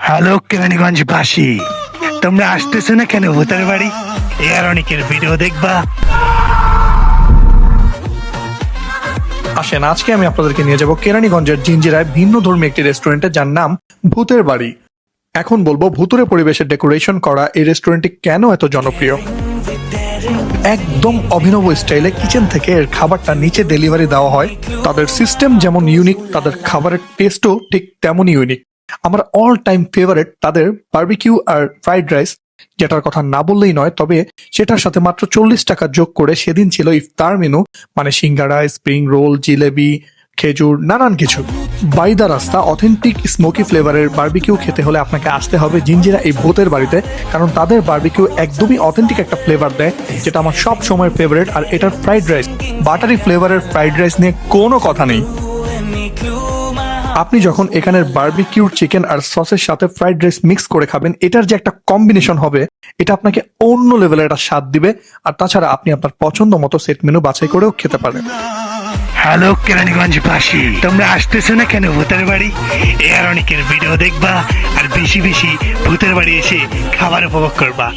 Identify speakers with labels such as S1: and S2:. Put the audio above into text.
S1: Hello কেরানীগঞ্জবাসী, তোমরা আসতেছো না কেন ভূতের বাড়ি? এর অনেকের ভিডিও দেখবা।
S2: আসেন, আজকে আমি আপনাদেরকে নিয়ে যাব কেরানীগঞ্জের জিঞ্জিরায় ভিন্ন ধর্মী একটি রেস্টুরেন্টে, যার নাম ভূতের বাড়ি। এখন বলবো ভূতুরে পরিবেশে ডেকোরেশন করা এই রেস্টুরেন্টটি কেন এত জনপ্রিয়। একদম অভিনব স্টাইলে কিচেন থেকে এর খাবারটা নিচে ডেলিভারি দেওয়া হয়। তাদের সিস্টেম যেমন ইউনিক, তাদের খাবারের টেস্টও ঠিক তেমনই ইউনিক। আমার অল টাইম ফেভারিট তাদের বারবিকিউ আর ফ্রাইড রাইস, যেটার কথা না বললেই নয়। তবে সেটার সাথে মাত্র 40 টাকা যোগ করে সেদিন ছিল ইফতার মেনু, মানে সিঙ্গারা, স্প্রিং রোল, জিলেবি, খেজুর, নানান কিছু। বাই দ্য রাস্তা অথেন্টিক স্মোকি ফ্লেভারের বারবিকিউ খেতে হলে আপনাকে আসতে হবে জিঞ্জিরা এই ভূতের বাড়িতে, কারণ তাদের বারবিকিউ একদমই অথেন্টিক একটা ফ্লেভার দেয়, যেটা আমার সব সময় ফেভারিট। আর এটার ফ্রাইড রাইস, বাটারি ফ্লেভারের ফ্রাইড রাইস নিয়ে কোনো কথা নেই। আপনি যখন এখানের বারবিকিউর চিকেন আর সসের সাথে ফ্রাইড রাইস মিক্স করে খাবেন, এটার যে একটা কম্বিনেশন হবে, এটা আপনাকে অন্য লেভেলের একটা স্বাদ দিবে। আর তাছাড়া আপনি আপনার পছন্দ মতো সেট মেনু বাছাই করেও খেতে পারেন।
S1: হ্যালো কেরানীগঞ্জবাসী, তোমরা আসতেছো না কেন ভূতের বাড়ি? এর অনেকের ভিডিও দেখবা আর বেশি বেশি ভূতের বাড়ি এসে খাবার উপভোগ করবা।